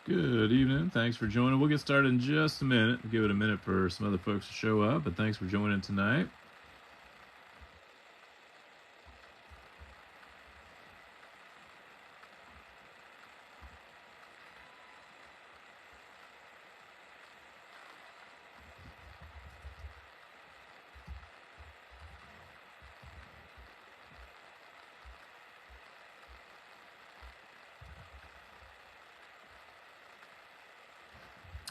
Good evening. Thanks for joining. We'll get started in just a minute. We'll give it a minute for some other folks to show up, but thanks for joining tonight.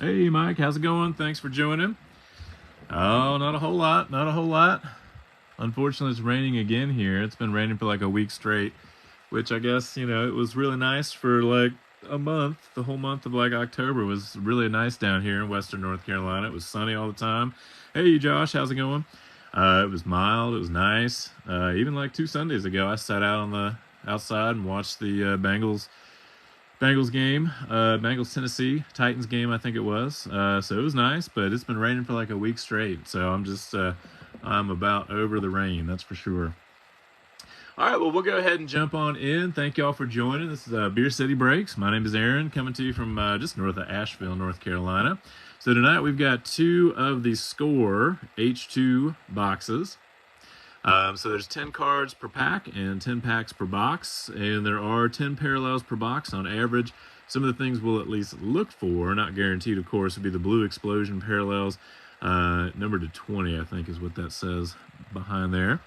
Hey, Mike, how's it going? Thanks for joining. Oh, not a whole lot. Not a whole lot. Unfortunately, it's raining again here. It's been raining for like a week straight, which I guess, it was really nice for like a month. The whole month of like October was really nice down here in Western North Carolina. It was sunny all the time. Hey, Josh, how's it going? It was mild. It was nice. Even like 2 Sundays ago, I sat out on the outside and watched the Bengals game, Bengals Tennessee Titans game, I think it was. So it was nice, but it's been raining for like a week straight. So I'm about over the rain, that's for sure. All right, well, we'll go ahead and jump on in. Thank y'all for joining. This is Beer City Breaks. My name is Aaron, coming to you from just north of Asheville, North Carolina. So tonight we've got 2 of the Score H2 boxes. So there's 10 cards per pack and 10 packs per box, and there are 10 parallels per box on average. Some of the things we'll at least look for, not guaranteed, of course, would be the Blue Explosion parallels, numbered to 20, I think is what that says behind there.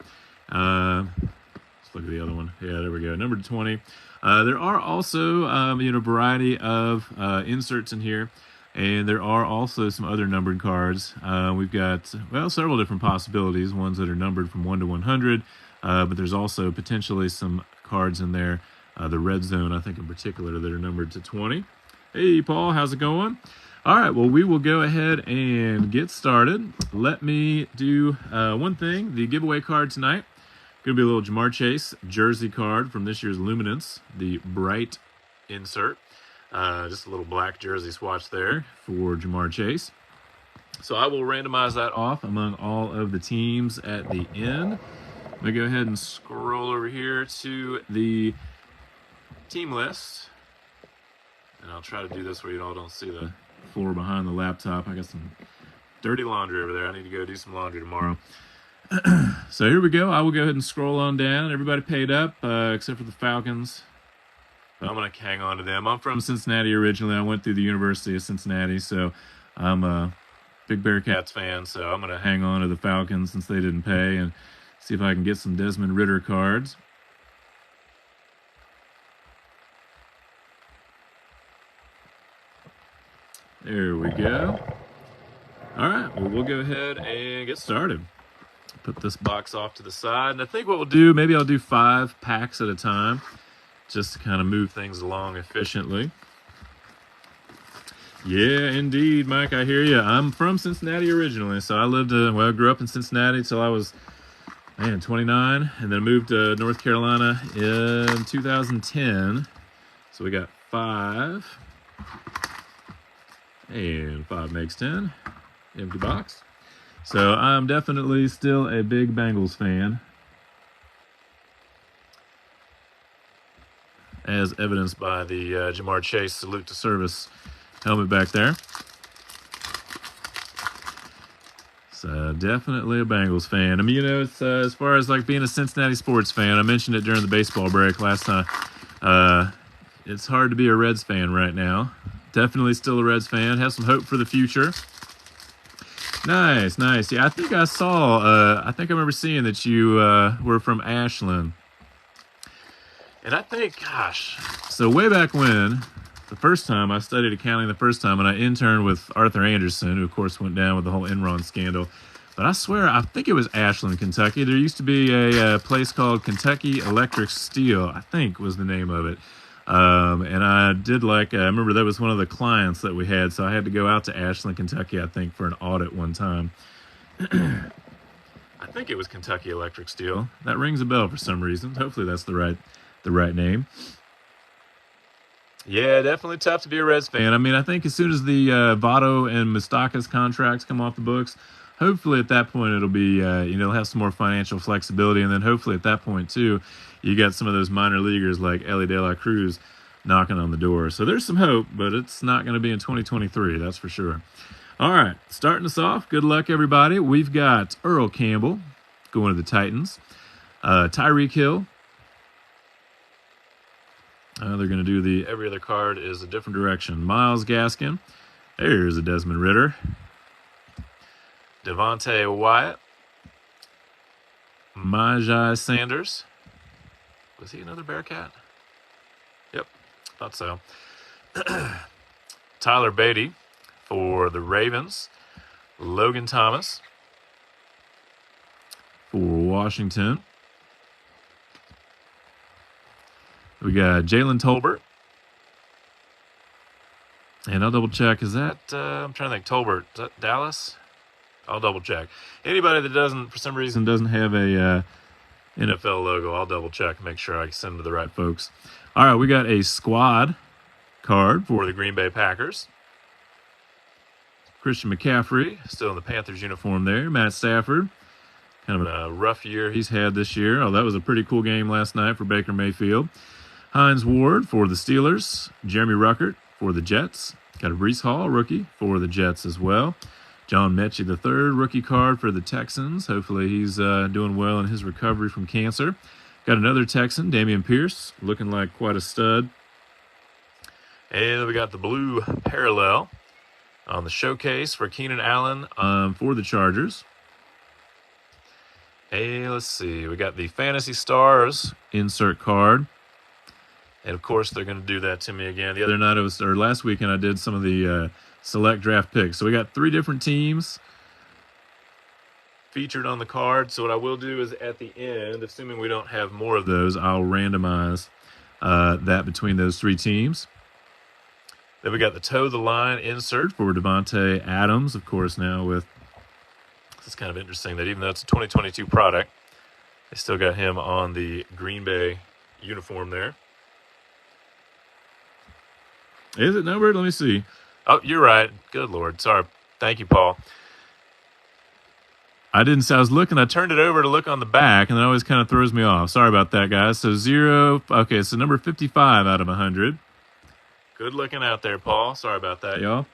Let's look at the other one. Yeah, there we go, numbered to 20. There are also, a variety of inserts in here. And there are also some other numbered cards. We've got, several different possibilities, ones that are numbered from 1 to 100, but there's also potentially some cards in there, the Red Zone, I think in particular, that are numbered to 20. Hey, Paul, how's it going? All right, well, we will go ahead and get started. Let me do one thing. The giveaway card tonight, going to be a little Ja'Marr Chase jersey card from this year's Luminance, the Bright insert. Just a little black jersey swatch there for Ja'Marr Chase. So I will randomize that off among all of the teams at the end. Let me go ahead and scroll over here to the team list. And I'll try to do this where you all don't see the floor behind the laptop. I got some dirty laundry over there. I need to go do some laundry tomorrow. So here we go. I will go ahead and scroll on down. Everybody paid up, except for the Falcons. I'm going to hang on to them. I'm from Cincinnati originally. I went through the University of Cincinnati, so I'm a big Bearcats fan, so I'm going to hang on to the Falcons since they didn't pay and see if I can get some Desmond Ridder cards. There we go. All right, well, we'll go ahead and get started. Put this box off to the side, and I think what we'll do, maybe I'll do 5 packs at a time, just to kind of move things along efficiently. Yeah, indeed, Mike, I hear you. I'm from Cincinnati originally, so I grew up in Cincinnati till I was, 29, and then moved to North Carolina in 2010. So we got 5, and 5 makes 10. Empty box. So I'm definitely still a big Bengals fan, as evidenced by the Ja'Marr Chase salute to service helmet back there. So definitely a Bengals fan. I mean, it's as far as like being a Cincinnati sports fan, I mentioned it during the baseball break last time. It's hard to be a Reds fan right now. Definitely still a Reds fan. Have some hope for the future. Nice. Yeah, I think I remember seeing that you were from Ashland. And I think, so way back when, the first time I studied accounting, and I interned with Arthur Anderson, who of course went down with the whole Enron scandal. But I swear, I think it was Ashland, Kentucky. There used to be a place called Kentucky Electric Steel, I think was the name of it. And I did I remember that was one of the clients that we had, so I had to go out to Ashland, Kentucky, I think, for an audit one time. I think it was Kentucky Electric Steel. That rings a bell for some reason. Hopefully that's the right name. Yeah, definitely tough to be a Reds fan. I mean, I think as soon as the Votto and Moustakas contracts come off the books, hopefully at that point it'll be, they'll have some more financial flexibility. And then hopefully at that point, too, you got some of those minor leaguers like Elly De La Cruz knocking on the door. So there's some hope, but it's not going to be in 2023, that's for sure. All right, starting us off, good luck, everybody. We've got Earl Campbell going to the Titans. Tyreek Hill. They're going to do the every other card is a different direction. Myles Gaskin. There's a Desmond Ridder. Devontae Wyatt. Myjai Sanders. Was he another Bearcat? Yep, thought so. Tyler Beatty for the Ravens. Logan Thomas for Washington. We got Jalen Tolbert. And I'll double check. Is that, I'm trying to think, Tolbert, is that Dallas? I'll double check. Anybody that doesn't, for some reason, doesn't have a NFL logo, I'll double check and make sure I send to the right folks. All right, we got a squad card for the Green Bay Packers. Christian McCaffrey, still in the Panthers uniform there. Matt Stafford, kind of a rough year he's had this year. Oh, that was a pretty cool game last night for Baker Mayfield. Hines Ward for the Steelers. Jeremy Ruckert for the Jets. Got a Breece Hall, rookie, for the Jets as well. John Mechie III, rookie card for the Texans. Hopefully he's doing well in his recovery from cancer. Got another Texan, Dameon Pierce, looking like quite a stud. And we got the blue parallel on the showcase for Keenan Allen for the Chargers. Hey, let's see. We got the Fantasy Stars insert card. And, of course, they're going to do that to me again. The other night, last weekend, I did some of the select draft picks. So we got 3 different teams featured on the card. So what I will do is at the end, assuming we don't have more of those, I'll randomize that between those 3 teams. Then we got the toe the line insert for Davante Adams, of course, now with, it's kind of interesting that even though it's a 2022 product, they still got him on the Green Bay uniform there. Is it numbered? Let me see. Oh, you're right. Good Lord. Sorry. Thank you, Paul. I didn't say I was looking. I turned it over to look on the back, and it always kind of throws me off. Sorry about that, guys. So 0. Okay, so number 55 out of 100. Good looking out there, Paul. Sorry about that, y'all.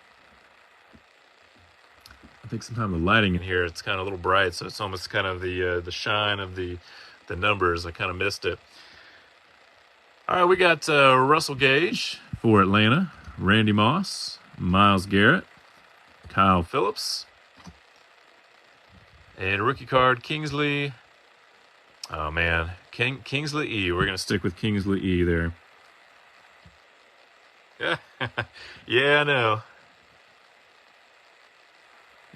I think sometimes the lighting in here, it's kind of a little bright, so it's almost kind of the shine of the numbers. I kind of missed it. All right, we got Russell Gage for Atlanta, Randy Moss, Myles Garrett, Kyle Phillips, and rookie card, Kingsley. Oh, man. Kingsley E. We're going to stick with Kingsley E there. Yeah, I know.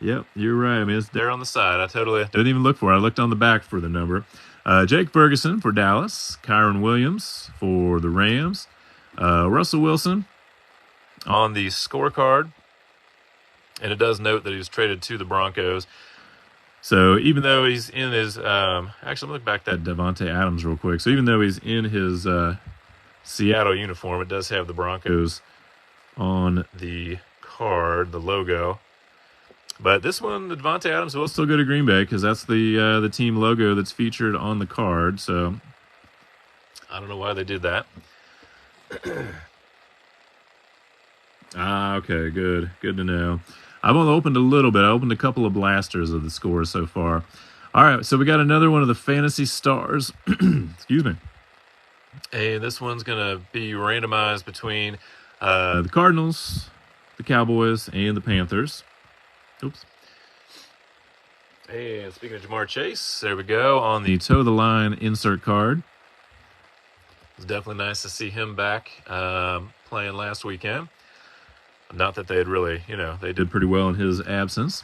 Yep, you're right. I mean, it's there on the side. I totally didn't even look for it. I looked on the back for the number. Jake Ferguson for Dallas. Kyron Williams for the Rams. Russell Wilson on the scorecard. And it does note that he was traded to the Broncos. So even though he's in his... actually, look back at Davante Adams real quick. So even though he's in his Seattle uniform, it does have the Broncos on the card, the logo. But this one, Davante Adams will still go to Green Bay because that's the team logo that's featured on the card. So I don't know why they did that. Okay, good to know. I've only opened a little bit. I opened a couple of blasters of the scores so far. All right, so we got another one of the Fantasy Stars. Excuse me. And this one's going to be randomized between the Cardinals, the Cowboys, and the Panthers. Oops. And speaking of Jamar Chase, there we go on the toe the line insert card. It's definitely nice to see him back playing last weekend. Not that they had really, they did pretty well in his absence.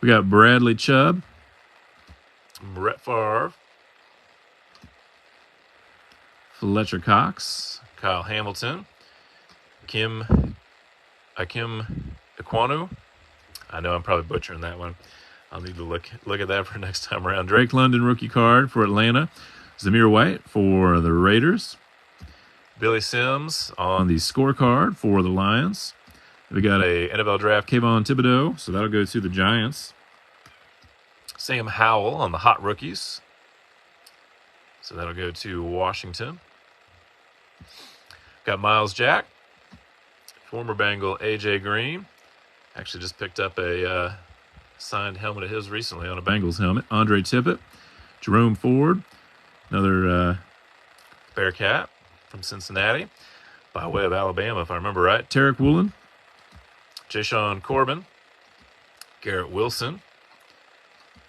We got Bradley Chubb, Brett Favre, Fletcher Cox, Kyle Hamilton, Akim Ekwonu. I know I'm probably butchering that one. I'll need to look at that for next time around. Drake London rookie card for Atlanta. Zamir White for the Raiders. Billy Sims on the scorecard for the Lions. We got a NFL draft, Kayvon Thibodeau, so that'll go to the Giants. Sam Howell on the hot rookies. So that'll go to Washington. Got Miles Jack, former Bengal A.J. Green. Actually just picked up a signed helmet of his recently on a Bengals helmet. Andre Tippett, Jerome Ford, another Bearcat from Cincinnati, by way of Alabama, if I remember right. Tarek Woolen, Jashawn Corbin, Garrett Wilson.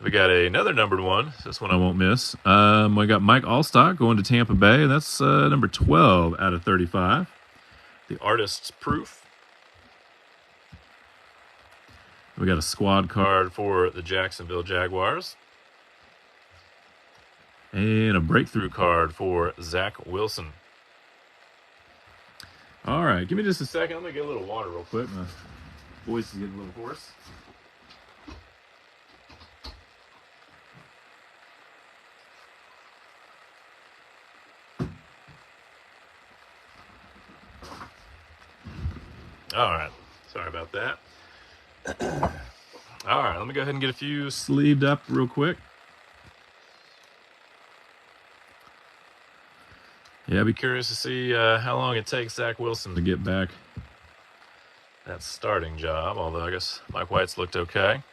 We got another numbered one. This one I won't miss. We got Mike Allstock going to Tampa Bay. That's number 12 out of 35. The Artist's Proof. We got a squad card for the Jacksonville Jaguars. And a breakthrough card for Zach Wilson. All right, give me just a second. I'm going to get a little water real quick. My voice is getting a little hoarse. All right, sorry about that. All right, let me go ahead and get a few sleeved up real quick. Yeah, I'd be curious to see how long it takes Zach Wilson to get back that starting job, although I guess Mike White's looked okay.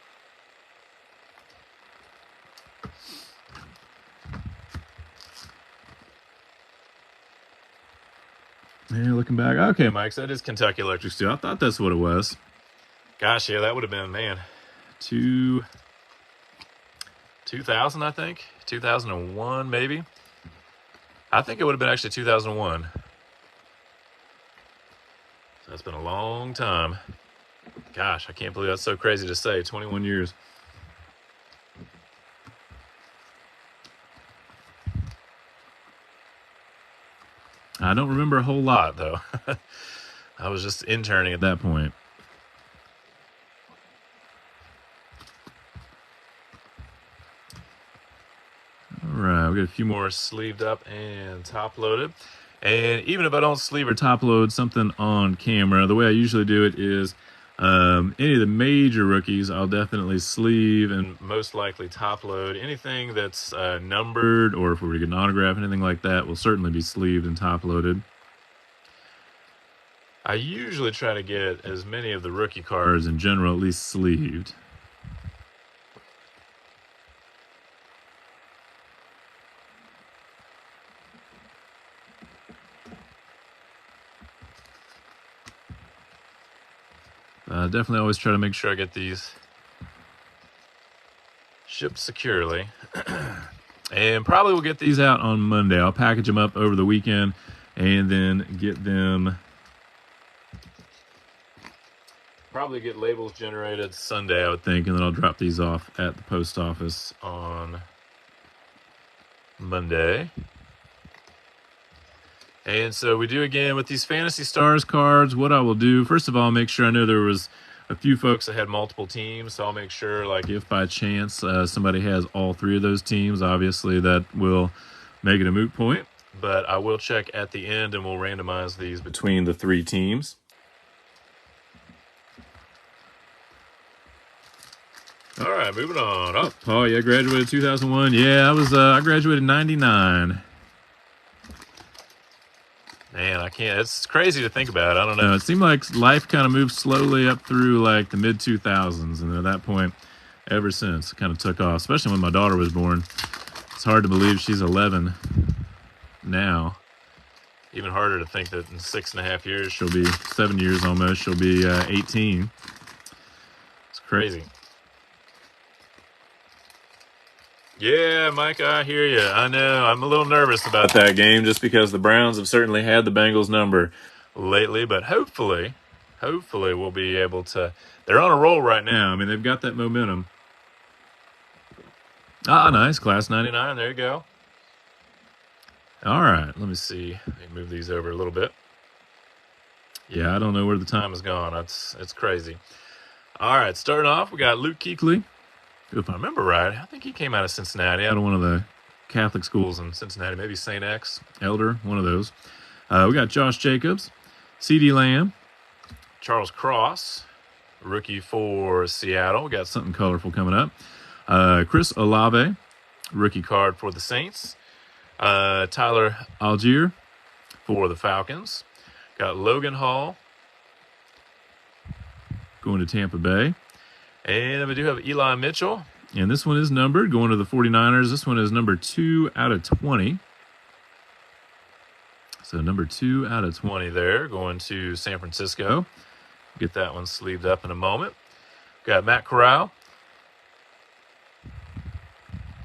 Yeah, looking back. Okay, Mike, so that is Kentucky Electric Steel. I thought that's what it was. Gosh, yeah, that would have been, man, 2000, I think. 2001, maybe. I think it would have been actually 2001. So that's been a long time. Gosh, I can't believe that's so crazy to say. 21 years. I don't remember a whole lot, though. I was just interning at that point. All right, we got a few more sleeved up and top loaded. And even if I don't sleeve or top load something on camera, the way I usually do it is any of the major rookies, I'll definitely sleeve and most likely top load. Anything that's numbered, or if we were to get an autograph, anything like that, will certainly be sleeved and top loaded. I usually try to get as many of the rookie cards in general at least sleeved. Definitely always try to make sure I get these shipped securely. And probably we'll get these out on Monday. I'll package them up over the weekend and then get them... Probably get labels generated Sunday, I would think, and then I'll drop these off at the post office on Monday. And so we do again with these Fantasy Stars cards. What I will do, first of all, make sure I know there was a few folks that had multiple teams. So I'll make sure, like, if by chance somebody has all three of those teams, obviously that will make it a moot point. But I will check at the end and we'll randomize these between the three teams. All right, moving on. Oh, yeah, graduated 2001. Yeah, I graduated 99. Man, I can't. It's crazy to think about. I don't know. It seemed like life kind of moved slowly up through like the mid 2000s, and at that point, ever since, it kind of took off. Especially when my daughter was born. It's hard to believe she's 11 now. Even harder to think that in 6.5 years, she'll be 7 years almost. She'll be 18. It's crazy. Yeah, Mike, I hear you. I know. I'm a little nervous about that game just because the Browns have certainly had the Bengals number lately, but hopefully we'll be able to. They're on a roll right now. I mean, they've got that momentum. Ah, nice. Class 99. There you go. All right. Let me see. Let me move these over a little bit. Yeah, I don't know where the time has gone. It's crazy. All right. Starting off, we got Luke Kuechly. If I remember right, I think he came out of Cincinnati, out of one of the Catholic schools in Cincinnati, maybe St. X, Elder, one of those. We got Josh Jacobs, CeeDee Lamb, Charles Cross, rookie for Seattle. We got something colorful coming up. Chris Olave, rookie card for the Saints. Tyler Algier for the Falcons. Got Logan Hall going to Tampa Bay. And then we do have Eli Mitchell. And this one is numbered, going to the 49ers. This one is number 2 out of 20. So number 2 out of 20 there, going to San Francisco. Get that one sleeved up in a moment. Got Matt Corral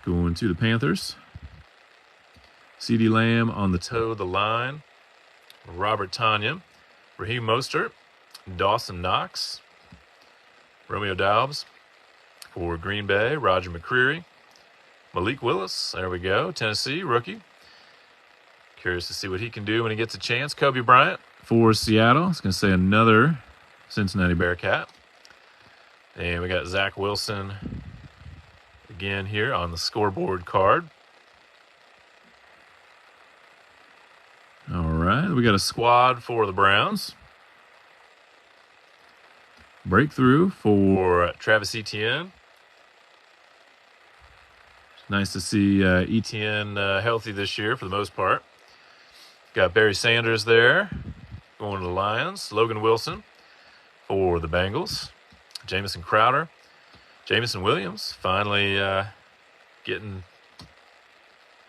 going to the Panthers. CeeDee Lamb on the toe of the line. Robert Tonyan. Raheem Mostert. Dawson Knox. Romeo Doubs for Green Bay. Roger McCreary. Malik Willis. There we go. Tennessee, rookie. Curious to see what he can do when he gets a chance. Kobe Bryant for Seattle. I was going to say another Cincinnati Bearcat. And we got Zach Wilson again here on the scoreboard card. All right. We got a squad for the Browns. Breakthrough for Travis Etienne. Nice to see Etienne healthy this year for the most part. Got Barry Sanders there going to the Lions. Logan Wilson for the Bengals. Jamison Crowder. Jameson Williams finally getting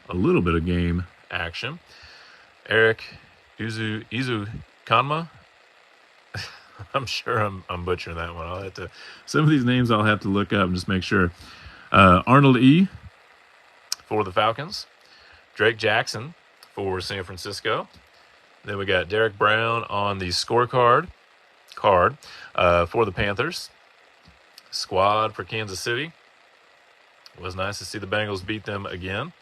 a little bit of game action. Eric Izu Kanma. I'm sure I'm butchering that one. I'll have to. Some of these names I'll have to look up and just make sure. Arnold E. for the Falcons. Drake Jackson for San Francisco. Then we got Derek Brown on the scorecard for the Panthers. Squad for Kansas City. It was nice to see the Bengals beat them again.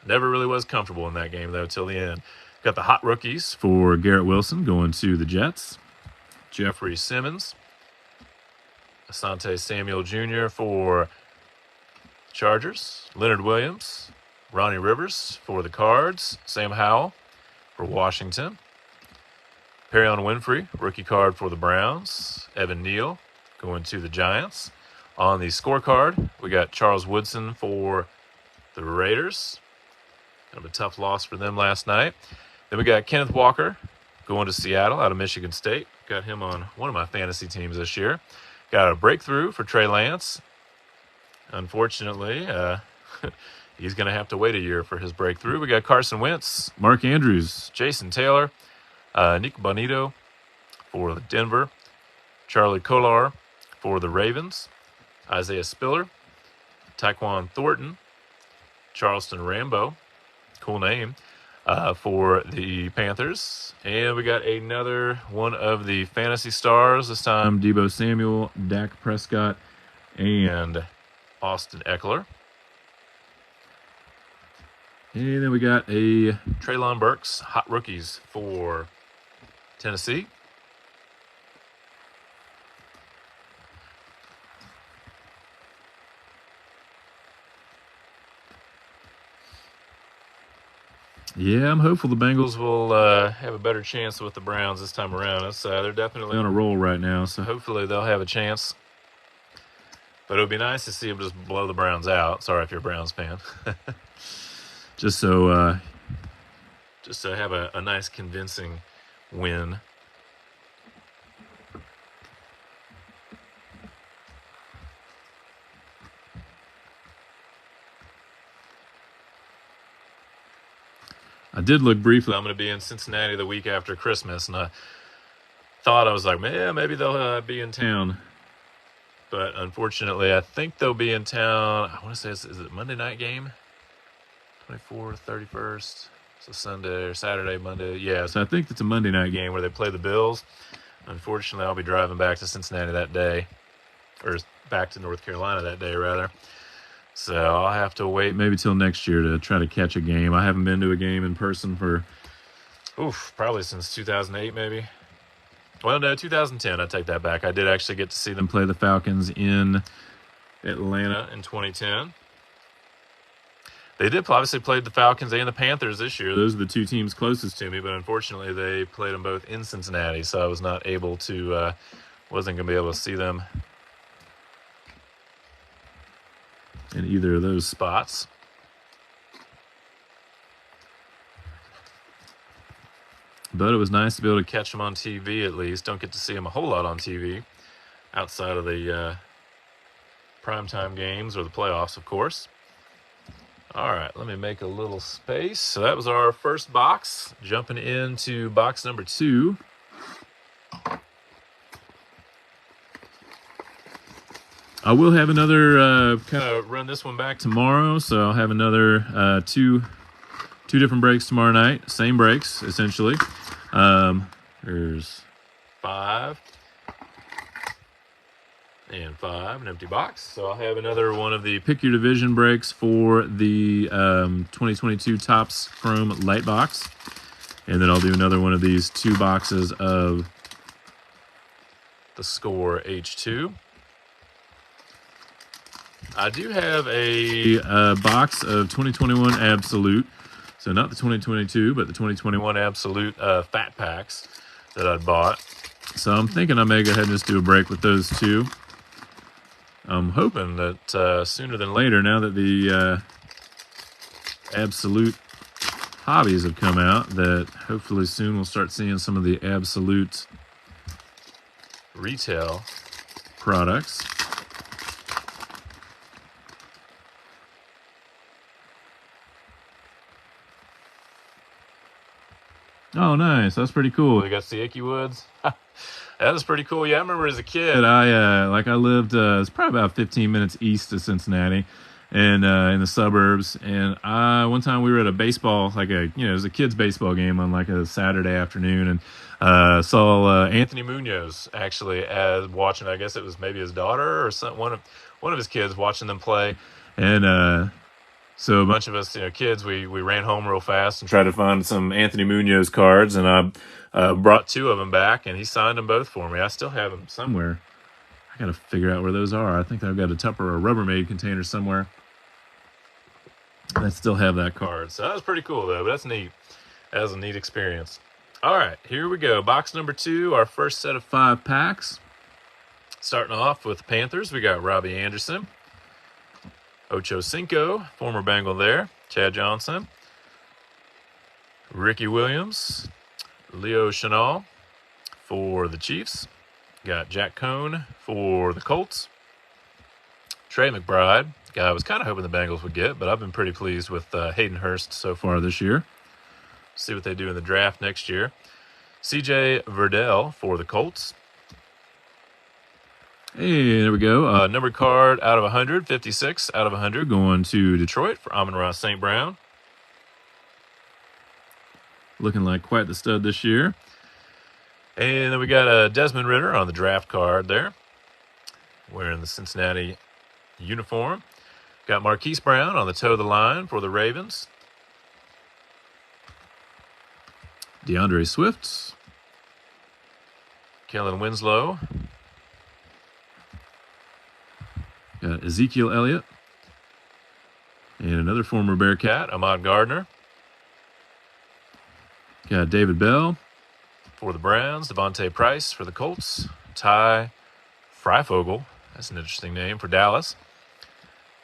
Never really was comfortable in that game, though, till the end. Got the hot rookies for Garrett Wilson going to the Jets. Jeffrey Simmons. Asante Samuel Jr. for Chargers. Leonard Williams. Ronnie Rivers for the Cards. Sam Howell for Washington. Perion Winfrey, rookie card for the Browns. Evan Neal going to the Giants. On the scorecard, we got Charles Woodson for the Raiders. Kind of a tough loss for them last night. Then we got Kenneth Walker going to Seattle out of Michigan State. Got him on one of my fantasy teams this year. Got a breakthrough for Trey Lance. Unfortunately, he's going to have to wait a year for his breakthrough. We got Carson Wentz, Mark Andrews, Jason Taylor, Nick Bonito for Denver, Charlie Kolar for the Ravens, Isaiah Spiller, Tyquan Thornton, Charleston Rambo, cool name, for the Panthers. And we got another one of the fantasy stars, this time Deebo Samuel, Dak Prescott, and Austin Eckler. And then we got a Treylon Burks, hot rookies for Tennessee. Yeah, I'm hopeful the Bengals will have a better chance with the Browns this time around. They're definitely on a roll right now, so hopefully they'll have a chance. But it would be nice to see them just blow the Browns out. Sorry if you're a Browns fan. just to have a nice convincing win. I did look briefly. I'm going to be in Cincinnati the week after Christmas, and I thought, I was like, man, maybe they'll be in town. But unfortunately, I think they'll be in town. I want to say, is it a Monday night game? 24th, 31st. So Sunday or Saturday, Monday. Yeah, so I think it's a Monday night game where they play the Bills. Unfortunately, I'll be driving back to Cincinnati that day, or back to North Carolina that day, rather. So I'll have to wait maybe till next year to try to catch a game. I haven't been to a game in person for, probably since 2008 maybe. Well, no, 2010. I take that back. I did actually get to see them play the Falcons in Atlanta in 2010. They did obviously play the Falcons and the Panthers this year. Those are the two teams closest to me, but unfortunately they played them both in Cincinnati, so I was not able to, wasn't going to be able to see them in either of those spots. but it was nice to be able to catch them on TV at least. Don't get to see them a whole lot on TV outside of the primetime games or the playoffs, of course. All right, let me make a little space. So that was our first box. Jumping into box number 2. I will have another kind of run this one back tomorrow, so I'll have another two different breaks tomorrow night. Same breaks, essentially. There's 5 and 5, an empty box. So I'll have another one of the Pick Your Division breaks for the 2022 Topps Chrome Light Box. And then I'll do another one of these 2 boxes of the Score H2. I do have a box of 2021 Absolute. So not the 2022, but the 2021 Absolute Fat Packs that I'd bought. So I'm thinking I may go ahead and just do a break with those 2. I'm hoping that sooner than later, now that the Absolute hobbies have come out, that hopefully soon we'll start seeing some of the Absolute retail products. Oh, nice. That's pretty cool. You got the Icky Woods. That was pretty cool. Yeah, I remember as a kid, I lived, it's probably about 15 minutes east of Cincinnati and in the suburbs. And one time we were at a baseball, it was a kid's baseball game on like a Saturday afternoon, and saw Anthony Munoz actually as watching, I guess it was maybe his daughter or one of his kids watching them play. And so a bunch of us, kids, we ran home real fast and tried to find some Anthony Munoz cards, and I brought 2 of them back, and he signed them both for me. I still have them somewhere. I got to figure out where those are. I think I've got a Tupper or Rubbermaid container somewhere. I still have that card. So that was pretty cool, though. But that's neat. That was a neat experience. All right, here we go. Box number 2, our first set of 5 packs. Starting off with the Panthers, we got Robbie Anderson. Ocho Cinco, former Bengal there. Chad Johnson. Ricky Williams. Leo Chenal for the Chiefs. Got Jack Cohn for the Colts. Trey McBride, guy I was kind of hoping the Bengals would get, but I've been pretty pleased with Hayden Hurst so far this year. See what they do in the draft next year. CJ Verdell for the Colts. Hey, there we go. Numbered card out of 100, 56 out of 100, going to Detroit for Amon-Ra St. Brown. Looking like quite the stud this year. And then we got Desmond Ridder on the draft card there, wearing the Cincinnati uniform. Got Marquise Brown on the toe of the line for the Ravens. DeAndre Swift. Kellen Winslow. Got Ezekiel Elliott. And another former Bearcat, Ahmad Gardner. Got David Bell for the Browns. Devontae Price for the Colts. Ty Freifogel, that's an interesting name, for Dallas.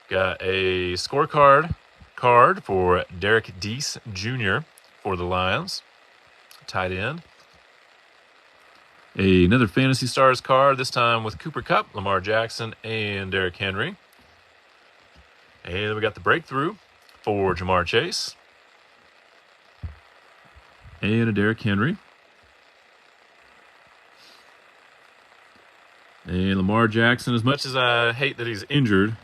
Got a scorecard card for Derek Deese Jr. for the Lions. Tight end. Another Fantasy Stars card, this time with Cooper Kupp, Lamar Jackson, and Derrick Henry. And then we got the breakthrough for Jamar Chase. And a Derrick Henry. And Lamar Jackson, as much as I hate that he's injured,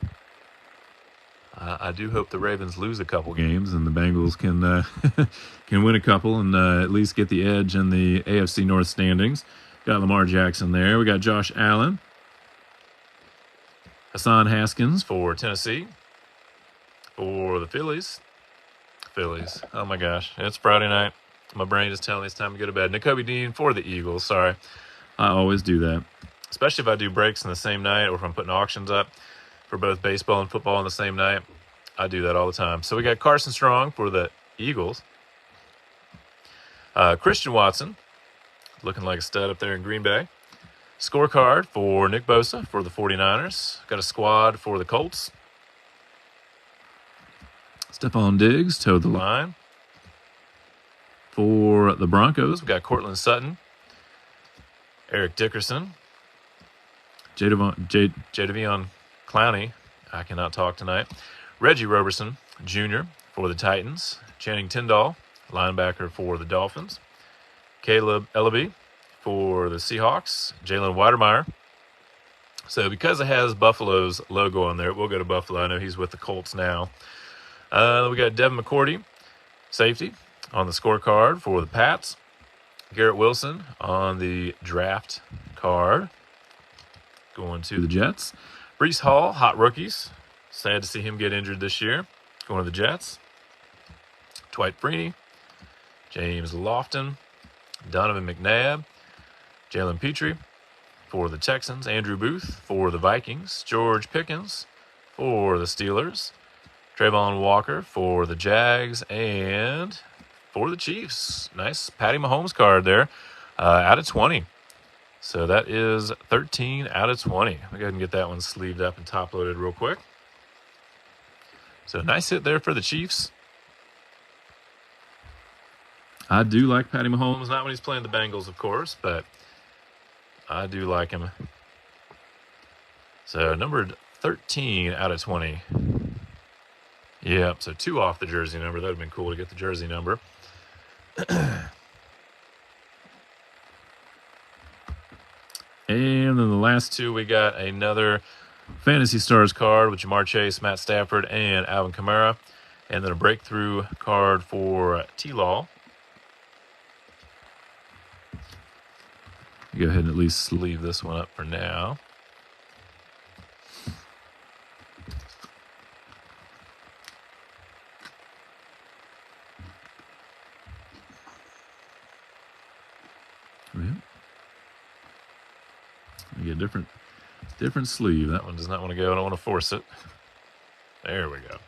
I do hope the Ravens lose a couple games and the Bengals can win a couple and at least get the edge in the AFC North standings. Got Lamar Jackson there. We got Josh Allen. Hassan Haskins for Tennessee. For the Phillies. Oh my gosh. It's Friday night. My brain is telling me it's time to go to bed. Nakobe Dean for the Eagles. Sorry. I always do that. Especially if I do breaks in the same night or if I'm putting auctions up for both baseball and football on the same night. I do that all the time. So we got Carson Strong for the Eagles. Christian Watson, looking like a stud up there in Green Bay. Scorecard for Nick Bosa for the 49ers. Got a squad for the Colts. Stephon Diggs towed the line. For the Broncos, we've got Cortland Sutton, Eric Dickerson, Jadeveon Clowney. I cannot talk tonight. Reggie Roberson Jr. for the Titans. Channing Tindall, linebacker for the Dolphins. Caleb Ellaby for the Seahawks. Jalen Weidermeyer. So because it has Buffalo's logo on there, we'll go to Buffalo. I know he's with the Colts now. We got Devin McCourty, safety, on the scorecard for the Pats. Garrett Wilson on the draft card, going to the Jets. Breece Hall, hot rookies. Sad to see him get injured this year, going to the Jets. Dwight Freeney, James Lofton, Donovan McNabb, Jalen Petrie for the Texans. Andrew Booth for the Vikings. George Pickens for the Steelers. Trayvon Walker for the Jags. And for the Chiefs. Nice Patty Mahomes card there, out of 20. So that is 13 out of 20. I'll go ahead and get that one sleeved up and top loaded real quick. So nice hit there for the Chiefs. I do like Patty Mahomes, not when he's playing the Bengals, of course, but I do like him. So numbered 13 out of 20. Yep, so 2 off the jersey number. That would have been cool to get the jersey number. And then the last 2, we got another Fantasy Stars card with Jamar Chase, Matt Stafford, and Alvin Kamara. And then a breakthrough card for T-Law. Go ahead and at least sleeve this one up for now. You get a different sleeve. That one does not want to go. I don't want to force it. There we go.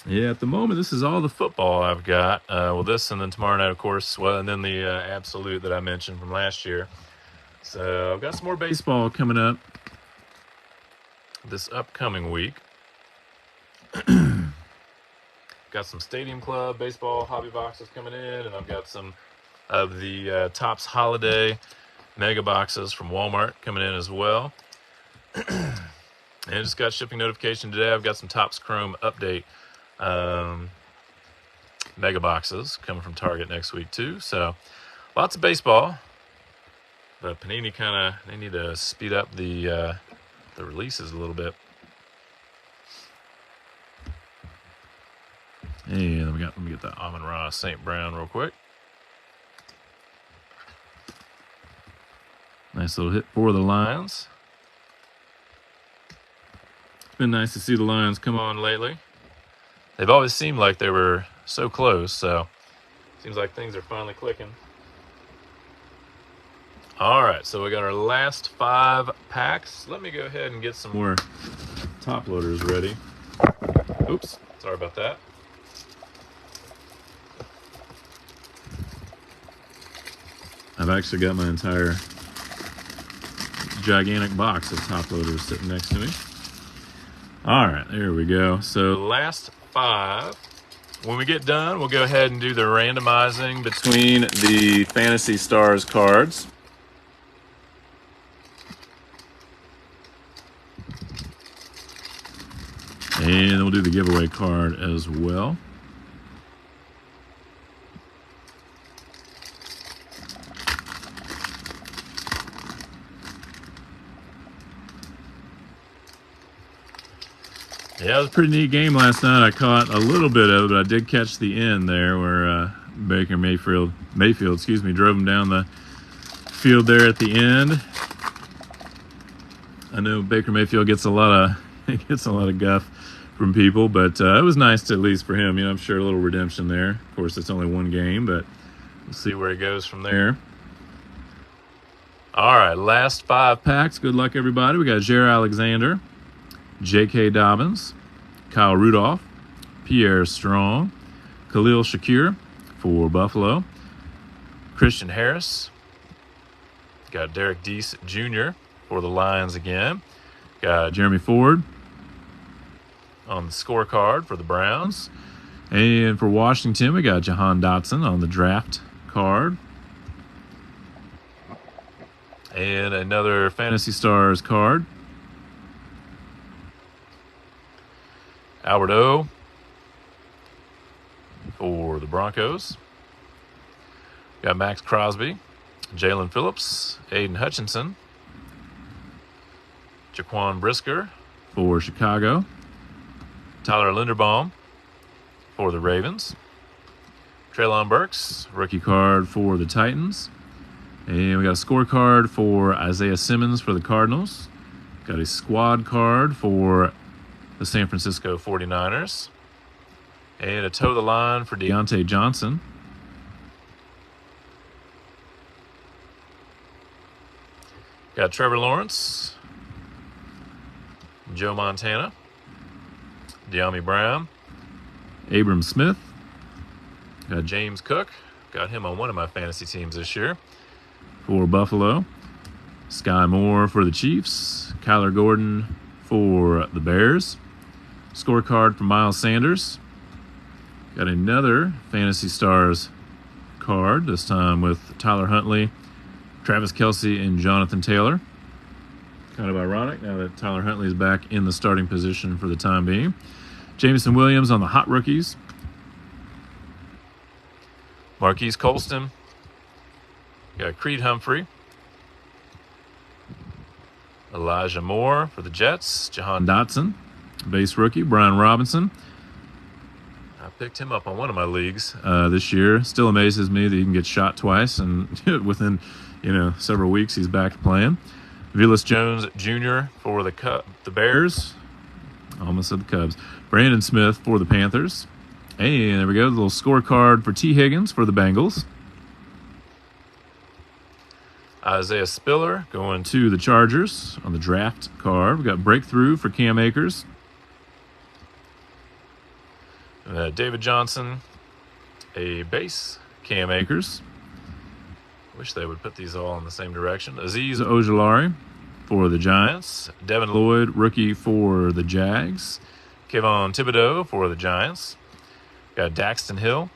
Yeah, at the moment, this is all the football I've got. Well, this and then tomorrow night, of course. Well, and then the Absolute that I mentioned from last year. So I've got some more baseball coming up this upcoming week. Got some Stadium Club baseball hobby boxes coming in, and I've got some of the Topps Holiday mega boxes from Walmart coming in as well. And I just got shipping notification today. I've got some Topps Chrome update mega boxes coming from Target next week too. So lots of baseball, but Panini they need to speed up the releases a little bit. And let me get the Amon-Ra St. Brown real quick. Nice little hit for the Lions. It's been nice to see the Lions come on lately. They've always seemed like they were so close, so seems like things are finally clicking. All right, so we got our last 5 packs. Let me go ahead and get some more top loaders ready. Oops, sorry about that. I've actually got my entire gigantic box of top loaders sitting next to me. All right, there we go. So last 5. When we get done, we'll go ahead and do the randomizing between the Fantasy Stars cards. And we'll do the giveaway card as well. Yeah, it was a pretty neat game last night. I caught a little bit of it, but I did catch the end there where Baker Mayfield, drove him down the field there at the end. I know Baker Mayfield gets a lot of guff from people, but it was nice to, at least for him. You know, I'm sure a little redemption there. Of course, it's only one game, but we'll see where he goes from there. All right, last 5 packs. Good luck, everybody. We got Jaire Alexander, J.K. Dobbins, Kyle Rudolph, Pierre Strong, Khalil Shakir for Buffalo, Christian Harris, got Derek Deese Jr. for the Lions again, got Jeremy Ford on the scorecard for the Browns, and for Washington, we got Jahan Dotson on the draft card. And another Fantasy Stars card. Albert O for the Broncos. Got Max Crosby, Jalen Phillips, Aiden Hutchinson, Jaquan Brisker for Chicago, Tyler Linderbaum for the Ravens, Treylon Burks, rookie card for the Titans. And we got a scorecard for Isaiah Simmons for the Cardinals. Got a squad card for the San Francisco 49ers. And a toe the line for Deontay Johnson. Got Trevor Lawrence, Joe Montana, De'Ami Brown, Abram Smith. Got James Cook. Got him on one of my fantasy teams this year for Buffalo. Sky Moore for the Chiefs. Kyler Gordon for the Bears. Scorecard for Miles Sanders. Got another Fantasy Stars card, this time with Tyler Huntley, Travis Kelce, and Jonathan Taylor. Kind of ironic now that Tyler Huntley is back in the starting position for the time being. Jameson Williams on the hot rookies. Marquise Colston. Got Creed Humphrey. Elijah Moore for the Jets. Jahan Dotson, base rookie. Brian Robinson. I picked him up on one of my leagues this year. Still amazes me that he can get shot twice, and within several weeks he's back playing. Velus Jones Jr. for the Bears. Almost said the Cubs. Brandon Smith for the Panthers. And there we go, the little scorecard for T. Higgins for the Bengals. Isaiah Spiller going to the Chargers on the draft card. We got breakthrough for Cam Akers. David Johnson, a base Cam Akers. Wish they would put these all in the same direction. Azeez Ojulari for the Giants. Devin Lloyd, rookie for the Jags. Kayvon Thibodeau for the Giants. Got Daxton Hill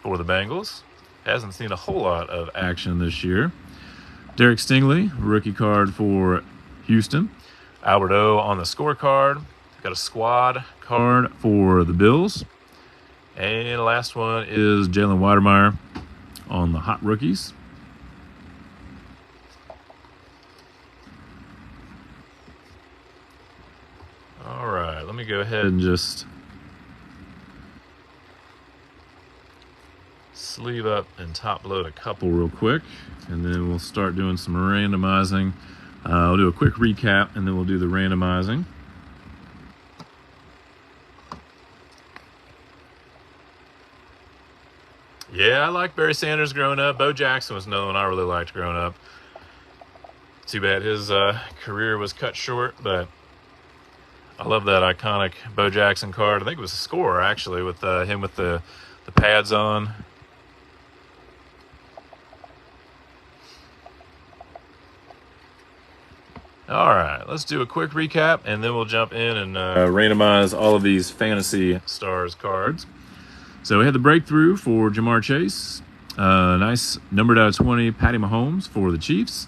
for the Bengals. Hasn't seen a whole lot of action this year. Derek Stingley, rookie card for Houston. Albert O on the scorecard. Got a squad card for the Bills. And the last one is Jalen Weidermeyer on the hot rookies. All right, let me go ahead and just sleeve up and top load a couple real quick, and then we'll start doing some randomizing. I'll do a quick recap, and then we'll do the randomizing. Yeah, I liked Barry Sanders growing up. Bo Jackson was another one I really liked growing up. Too bad his career was cut short, but I love that iconic Bo Jackson card. I think it was a scorer, actually, with him with the pads on. All right, let's do a quick recap, and then we'll jump in and randomize all of these Fantasy Stars cards. So we had the breakthrough for Jamar Chase. Nice numbered out of 20, Patty Mahomes for the Chiefs.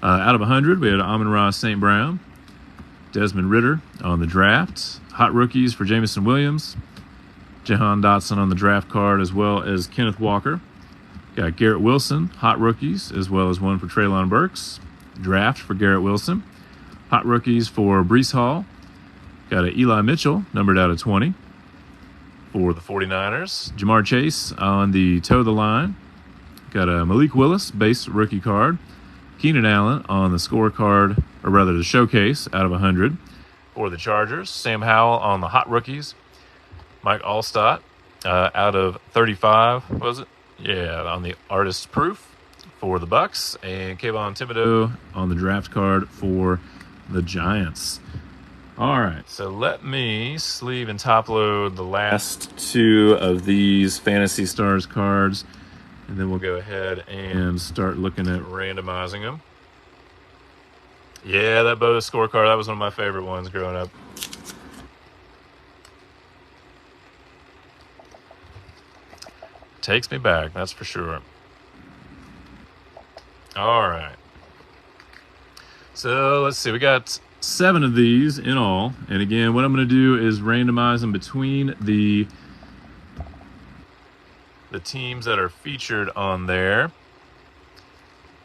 Out of 100, we had Amon-Ra St. Brown, Desmond Ridder on the draft. Hot rookies for Jameson Williams, Jahan Dotson on the draft card, as well as Kenneth Walker. Got Garrett Wilson, hot rookies, as well as one for Treylon Burks. Draft for Garrett Wilson. Hot rookies for Breece Hall. Got a Eli Mitchell, numbered out of 20 for the 49ers. Jamar Chase on the toe of the line. Got a Malik Willis, base rookie card. Keenan Allen on the scorecard, or rather the showcase, out of 100 for the Chargers. Sam Howell on the hot rookies. Mike Allstott out of 35, was it? Yeah, on the artist proof for the Bucks. And Kayvon Thibodeau on the draft card for the Giants. All right, so let me sleeve and top load the last two of these Fantasy Stars cards, and then we'll go ahead and start looking at randomizing them. Yeah, that Boda scorecard, that was one of my favorite ones growing up. Takes me back, that's for sure. All right. So let's see, we got 7 of these in all. And again, what I'm going to do is randomize them between the teams that are featured on there.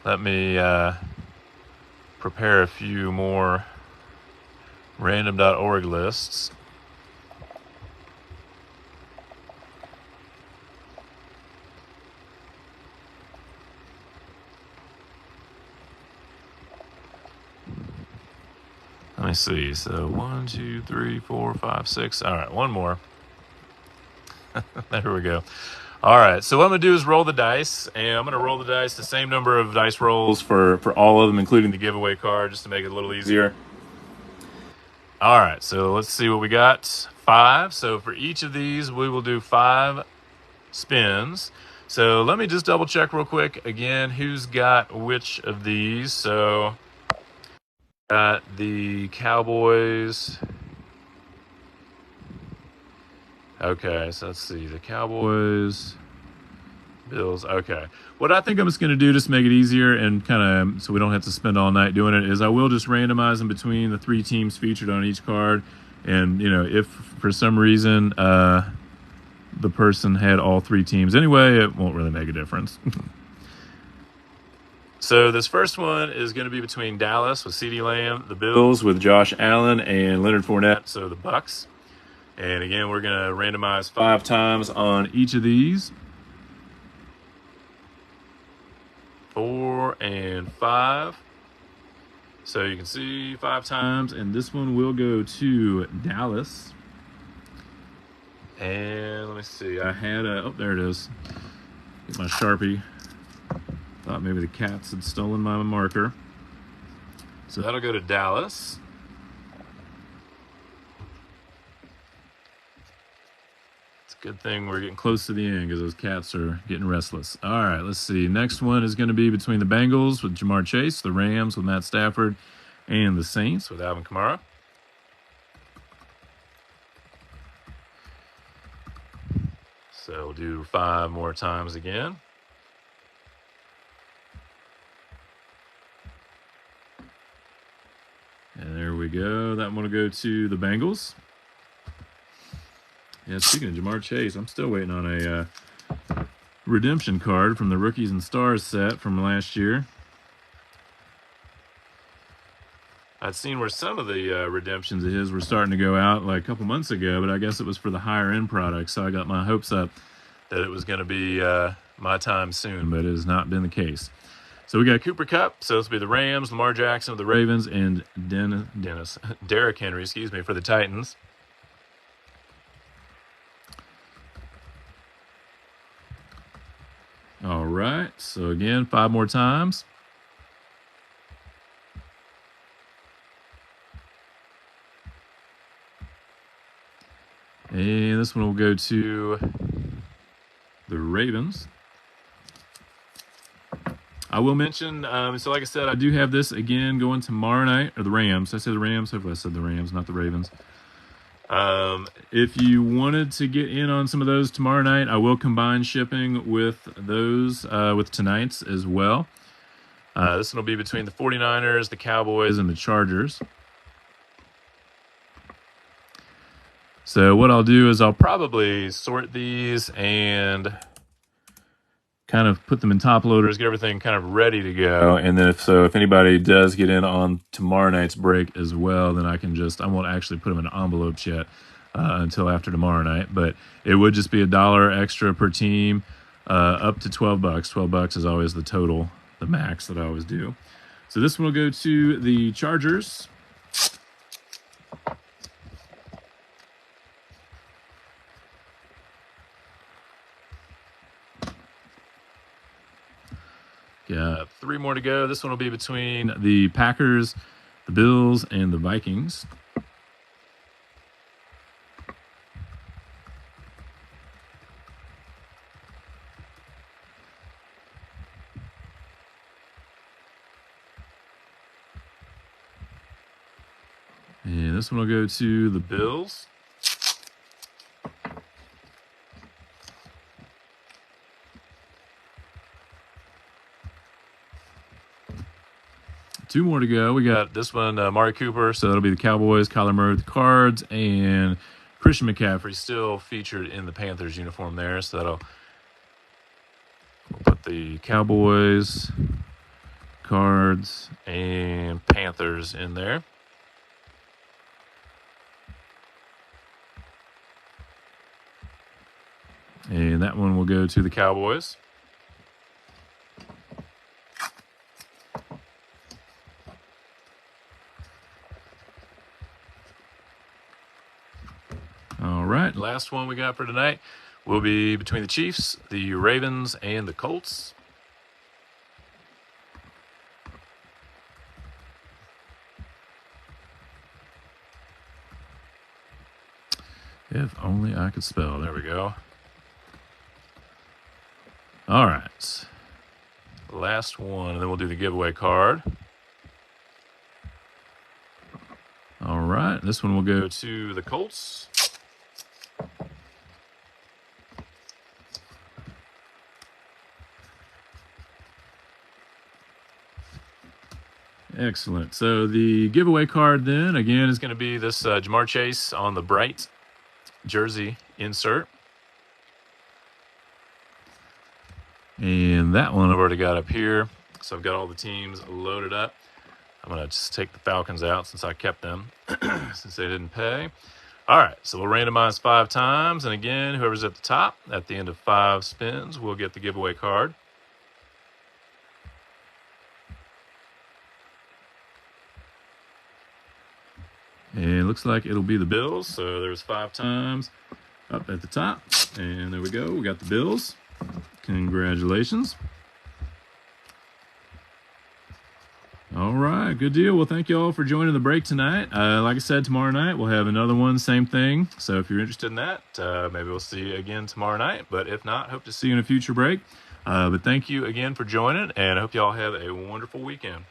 Let me prepare a few more random.org lists. Let me see. So 1, 2, 3, 4, 5, 6. All right, one more. There we go. All right, so what I'm going to do is roll the dice, and I'm going to roll the dice the same number of dice rolls for all of them, including the giveaway card, just to make it a little easier. All right, so let's see what we got. 5. So for each of these, we will do 5 spins. So let me just double check real quick again who's got which of these. So got the Cowboys. Okay, so let's see. The Cowboys, Bills. Okay. What I think I'm just going to do, just to make it easier and kind of so we don't have to spend all night doing it, is I will just randomize them between the 3 teams featured on each card. And, you know, if for some reason the person had all 3 teams anyway, it won't really make a difference. So this first one is going to be between Dallas with CeeDee Lamb, the Bills with Josh Allen and Leonard Fournette, so the Bucks. And again, we're going to randomize 5 times on each of these. 4 and 5. So you can see 5 times, and this one will go to Dallas. And let me see, I had oh, there it is. Get my Sharpie. Thought maybe the cats had stolen my marker. So that'll go to Dallas. It's a good thing we're getting close to the end because those cats are getting restless. All right, let's see. Next one is going to be between the Bengals with Jamar Chase, the Rams with Matt Stafford, and the Saints with Alvin Kamara. So we'll do 5 more times again. And there we go. That one will go to the Bengals. Yeah, speaking of Jamar Chase, I'm still waiting on a redemption card from the Rookies and Stars set from last year. I'd seen where some of the redemptions of his were starting to go out like a couple months ago, but I guess it was for the higher end products, so I got my hopes up that it was going to be my time soon, but it has not been the case. So we got Cooper Kupp, so this will be the Rams, Lamar Jackson of the Ravens, and Derrick Henry, for the Titans. All right, so again, 5 more times. And this one will go to the Ravens. I will mention, so like I said, I do have this again going tomorrow night, or the Rams. I said the Rams. Hopefully I said the Rams, not the Ravens. If you wanted to get in on some of those tomorrow night, I will combine shipping with those, with tonight's as well. This one will be between the 49ers, the Cowboys, and the Chargers. So what I'll do is I'll probably sort these and kind of put them in top loaders, get everything kind of ready to go. And then if anybody does get in on tomorrow night's break as well, then I won't actually put them in envelopes yet until after tomorrow night. But it would just be $1 extra per team, up to $12. $12 is always the total, the max that I always do. So this one will go to the Chargers. Got 3 more to go. This one will be between the Packers, the Bills, and the Vikings. And this one will go to the Bills. Two more to go. We got this one, Amari Cooper, so that'll be the Cowboys, Kyler Murray with the Cards, and Christian McCaffrey still featured in the Panthers uniform there. So we'll put the Cowboys, Cards, and Panthers in there. And that one will go to the Cowboys. All right, last one we got for tonight will be between the Chiefs, the Ravens, and the Colts. If only I could spell. There we go. All right. Last one, and then we'll do the giveaway card. All right, this one will go to the Colts. Excellent. So the giveaway card then, again, is going to be this Ja'Marr Chase on the bright jersey insert. And that one I've already got up here. So I've got all the teams loaded up. I'm going to just take the Falcons out since I kept them, since they didn't pay. All right, so we'll randomize 5 times. And again, whoever's at the top at the end of 5 spins will get the giveaway card. And it looks like it'll be the Bills. So there's 5 times up at the top. And there we go. We got the Bills. Congratulations. All right, good deal. Well, thank you all for joining the break tonight. Like I said, tomorrow night we'll have another one, same thing. So if you're interested in that, maybe we'll see you again tomorrow night. But if not, hope to see you in a future break. But thank you again for joining, and I hope you all have a wonderful weekend.